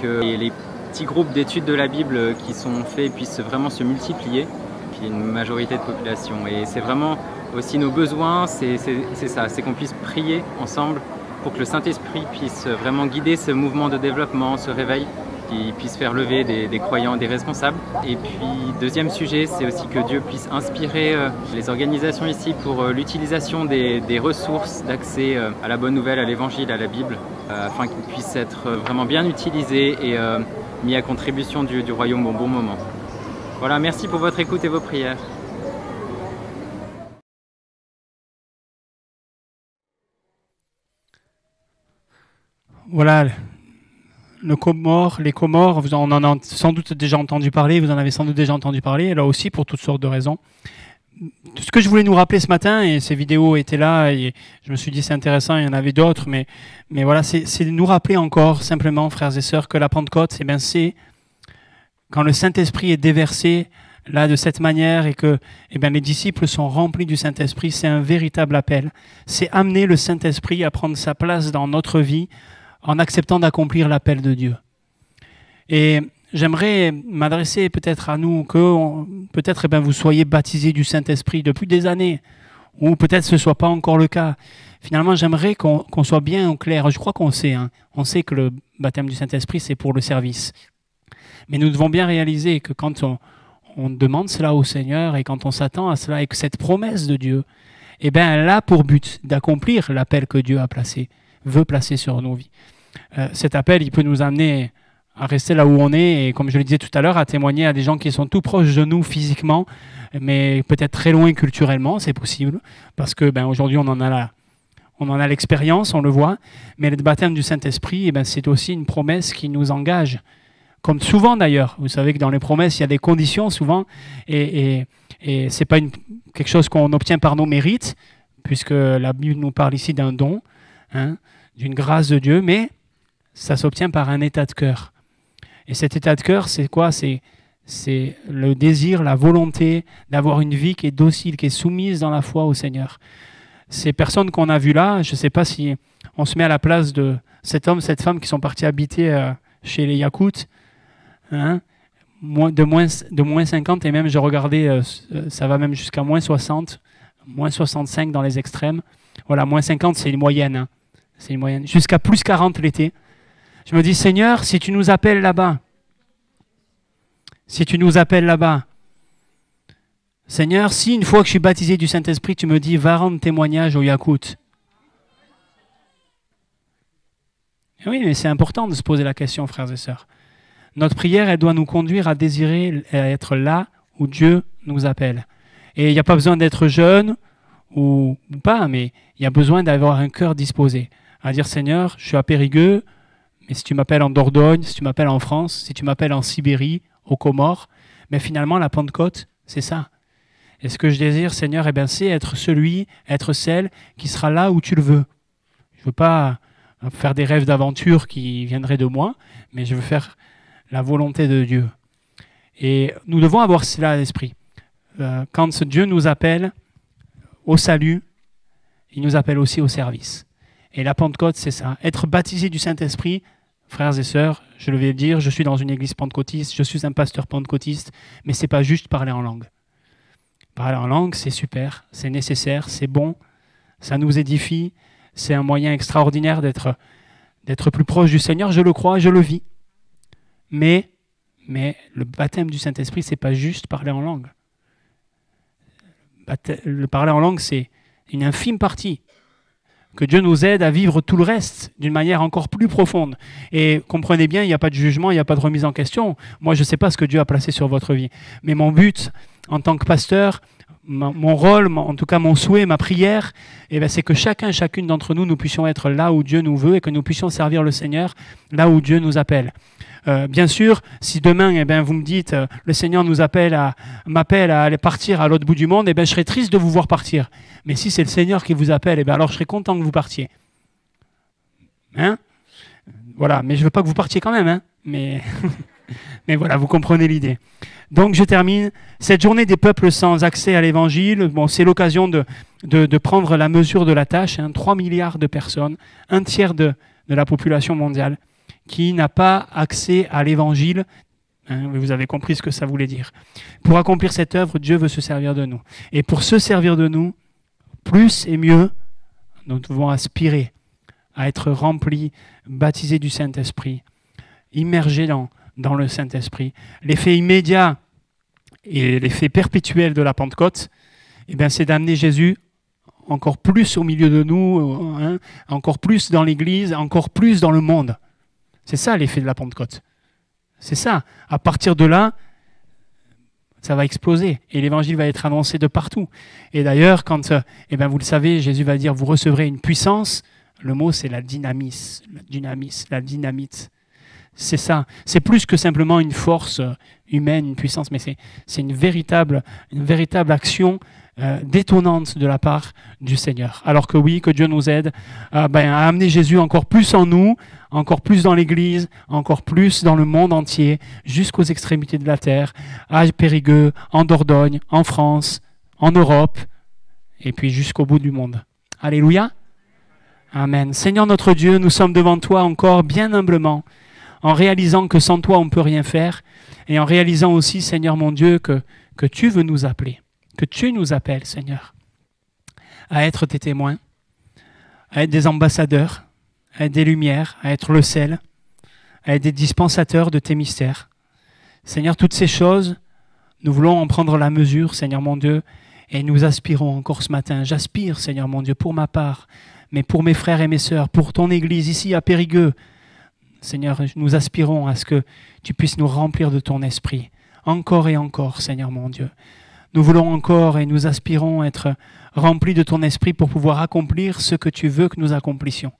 que les petits groupes d'études de la Bible qui sont faits puissent vraiment se multiplier, puis une majorité de population. Et c'est vraiment aussi nos besoins, c'est ça, c'est qu'on puisse prier ensemble pour que le Saint-Esprit puisse vraiment guider ce mouvement de développement, ce réveil, qui puisse faire lever des croyants, des responsables. Et puis, deuxième sujet, c'est aussi que Dieu puisse inspirer les organisations ici pour l'utilisation des ressources d'accès à la bonne nouvelle, à l'évangile, à la Bible, afin qu'ils puissent être vraiment bien utilisés et mis à contribution du royaume au bon moment. Voilà, merci pour votre écoute et vos prières. Voilà, les Comores, on en a sans doute déjà entendu parler, vous en avez sans doute déjà entendu parler, là aussi pour toutes sortes de raisons. Ce que je voulais nous rappeler ce matin, et ces vidéos étaient là, et je me suis dit c'est intéressant, il y en avait d'autres, mais voilà, c'est de nous rappeler encore simplement, frères et sœurs, que la Pentecôte, c'est quand le Saint-Esprit est déversé là de cette manière et que les disciples sont remplis du Saint-Esprit, c'est un véritable appel. C'est amener le Saint-Esprit à prendre sa place dans notre vie en acceptant d'accomplir l'appel de Dieu. Et j'aimerais m'adresser peut-être à nous, que peut-être vous soyez baptisés du Saint-Esprit depuis des années, ou peut-être ce ne soit pas encore le cas. Finalement, j'aimerais qu'on soit bien au clair. Je crois qu'on sait, on sait que le baptême du Saint-Esprit, c'est pour le service. Mais nous devons bien réaliser que quand on demande cela au Seigneur et quand on s'attend à cela et que cette promesse de Dieu, elle a pour but d'accomplir l'appel que Dieu a placé, veut placer sur nos vies. Cet appel, il peut nous amener à rester là où on est et, comme je le disais tout à l'heure, à témoigner à des gens qui sont tout proches de nous physiquement, mais peut-être très loin culturellement, c'est possible, parce que aujourd'hui on en a l'expérience, on le voit, mais le baptême du Saint-Esprit, c'est aussi une promesse qui nous engage, comme souvent d'ailleurs. Vous savez que dans les promesses, il y a des conditions souvent, et ce n'est pas quelque chose qu'on obtient par nos mérites, puisque la Bible nous parle ici d'un don, d'une grâce de Dieu, mais ça s'obtient par un état de cœur. Et cet état de cœur, c'est quoi? C'est le désir, la volonté d'avoir une vie qui est docile, qui est soumise dans la foi au Seigneur. Ces personnes qu'on a vues là, je ne sais pas si on se met à la place de cet homme, cette femme qui sont partis habiter chez les Yakoutes, de moins 50, et même je regardais, ça va même jusqu'à moins 60, moins 65 dans les extrêmes. Voilà, moins 50, c'est une moyenne. C'est une moyenne. Jusqu'à plus 40 l'été. Je me dis, Seigneur, si tu nous appelles là-bas, Seigneur, si une fois que je suis baptisé du Saint-Esprit, tu me dis, va rendre témoignage au Yakoutes. Oui, mais c'est important de se poser la question, frères et sœurs. Notre prière, elle doit nous conduire à désirer être là où Dieu nous appelle. Et il n'y a pas besoin d'être jeune ou pas, mais il y a besoin d'avoir un cœur disposé à dire, Seigneur, je suis à Périgueux, mais si tu m'appelles en Dordogne, si tu m'appelles en France, si tu m'appelles en Sibérie, aux Comores, mais finalement, la Pentecôte, c'est ça. Et ce que je désire, Seigneur, c'est être celle qui sera là où tu le veux. Je ne veux pas faire des rêves d'aventure qui viendraient de moi, mais je veux faire la volonté de Dieu. Et nous devons avoir cela à l'esprit. Quand Dieu nous appelle au salut, il nous appelle aussi au service. Et la Pentecôte, c'est ça. Être baptisé du Saint-Esprit, frères et sœurs, je le vais dire, je suis dans une église pentecôtiste, je suis un pasteur pentecôtiste, mais ce n'est pas juste parler en langue. Parler en langue, c'est super, c'est nécessaire, c'est bon, ça nous édifie, c'est un moyen extraordinaire d'être plus proche du Seigneur, je le crois, je le vis. Mais le baptême du Saint-Esprit, ce n'est pas juste parler en langue. Le parler en langue, c'est une infime partie. Que Dieu nous aide à vivre tout le reste d'une manière encore plus profonde. Et comprenez bien, il n'y a pas de jugement, il n'y a pas de remise en question. Moi, je ne sais pas ce que Dieu a placé sur votre vie. Mais mon but, en tant que pasteur, mon rôle, en tout cas mon souhait, ma prière, c'est que chacune d'entre nous, nous puissions être là où Dieu nous veut et que nous puissions servir le Seigneur là où Dieu nous appelle. Bien sûr, si demain vous me dites le Seigneur m'appelle à aller partir à l'autre bout du monde, je serai triste de vous voir partir. Mais si c'est le Seigneur qui vous appelle, alors je serai content que vous partiez. Voilà, mais je ne veux pas que vous partiez quand même. Mais voilà, vous comprenez l'idée. Donc je termine. Cette journée des peuples sans accès à l'évangile, c'est l'occasion de prendre la mesure de la tâche. 3 milliards de personnes, un tiers de la population mondiale, qui n'a pas accès à l'évangile. Vous avez compris ce que ça voulait dire. Pour accomplir cette œuvre, Dieu veut se servir de nous. Et pour se servir de nous, plus et mieux, nous devons aspirer à être remplis, baptisés du Saint-Esprit, immergés dans le Saint-Esprit. L'effet immédiat et l'effet perpétuel de la Pentecôte, eh bien, c'est d'amener Jésus encore plus au milieu de nous, hein, encore plus dans l'Église, encore plus dans le monde. C'est ça l'effet de la Pentecôte. C'est ça. À partir de là, ça va exploser et l'évangile va être annoncé de partout. Et d'ailleurs, quand, eh bien, vous le savez, Jésus va dire, vous recevrez une puissance. Le mot, c'est la dynamite. C'est ça. C'est plus que simplement une force humaine, une puissance, mais c'est une véritable action détonnante de la part du Seigneur. Alors que oui, que Dieu nous aide à amener Jésus encore plus en nous, encore plus dans l'Église, encore plus dans le monde entier, jusqu'aux extrémités de la terre, à Périgueux, en Dordogne, en France, en Europe, et puis jusqu'au bout du monde. Alléluia. Amen. Seigneur notre Dieu, nous sommes devant toi encore bien humblement, en réalisant que sans toi on ne peut rien faire, et en réalisant aussi, Seigneur mon Dieu, que tu veux nous appeler, que tu nous appelles, Seigneur, à être tes témoins, à être des ambassadeurs, à être des lumières, à être le sel, à être des dispensateurs de tes mystères. Seigneur, toutes ces choses, nous voulons en prendre la mesure, Seigneur mon Dieu, et nous aspirons encore ce matin. J'aspire, Seigneur mon Dieu, pour ma part, mais pour mes frères et mes sœurs, pour ton Église ici à Périgueux. Seigneur, nous aspirons à ce que tu puisses nous remplir de ton esprit, encore et encore, Seigneur mon Dieu. Nous voulons encore et nous aspirons être remplis de ton esprit pour pouvoir accomplir ce que tu veux que nous accomplissions,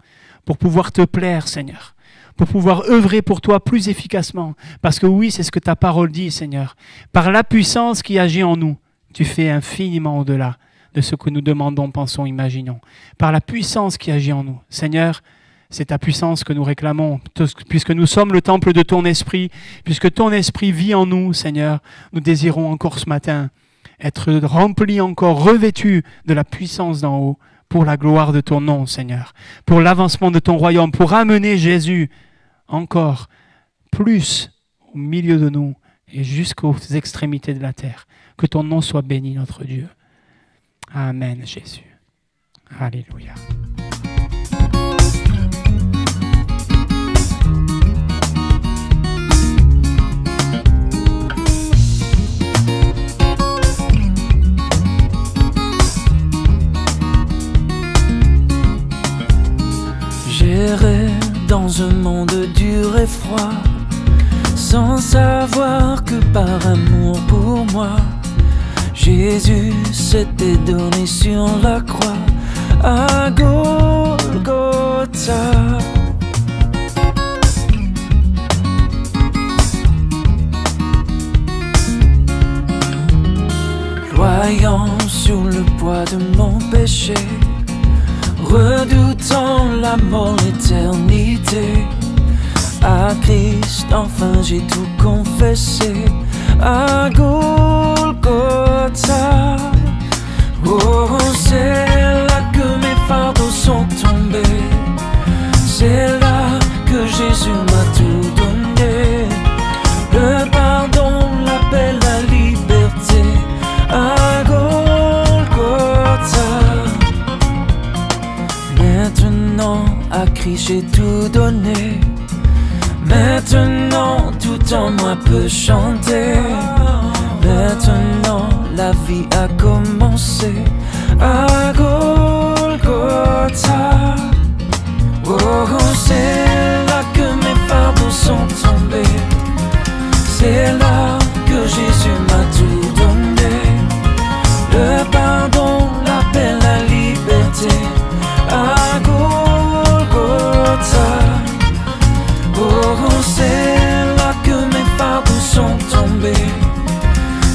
pour pouvoir te plaire, Seigneur, pour pouvoir œuvrer pour toi plus efficacement. Parce que oui, c'est ce que ta parole dit, Seigneur. Par la puissance qui agit en nous, tu fais infiniment au-delà de ce que nous demandons, pensons, imaginons. Par la puissance qui agit en nous. Seigneur, c'est ta puissance que nous réclamons, puisque nous sommes le temple de ton esprit, puisque ton esprit vit en nous, Seigneur. Nous désirons encore ce matin être remplis encore, revêtus de la puissance d'en haut, pour la gloire de ton nom, Seigneur, pour l'avancement de ton royaume, pour amener Jésus encore plus au milieu de nous et jusqu'aux extrémités de la terre. Que ton nom soit béni, notre Dieu. Amen, Jésus. Alléluia. J'errais dans un monde dur et froid, sans savoir que par amour pour moi, Jésus s'était donné sur la croix à Golgotha. Croyant sur le poids de mon péché, redoutant la mort, l'éternité, à Christ enfin j'ai tout confessé à Golgotha. Oh, c'est là que mes fardeaux sont tombés, c'est là que Jésus m'a tout donné, le pardon, la paix, la liberté à Golgotha. Maintenant à Christ j'ai tout donné, maintenant tout en moi peut chanter, maintenant la vie a commencé à Golgotha. Oh, c'est là que mes fardeaux sont tombés, c'est là que Jésus m'a tout donné, le pardon, la paix, la liberté à Golgotha. Oh, c'est là que mes fardeaux sont tombés,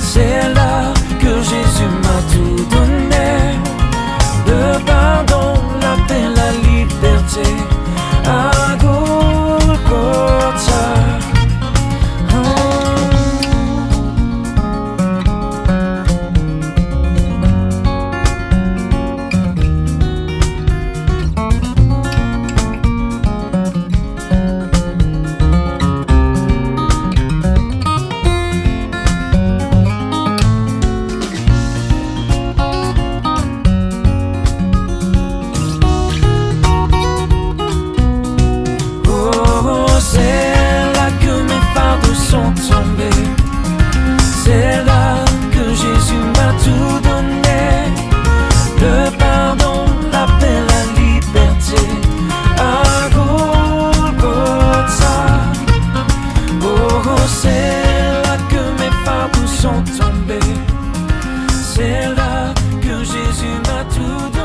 c'est là que Jésus m'a tout donné, le tombés. C'est là que Jésus m'a tout donné.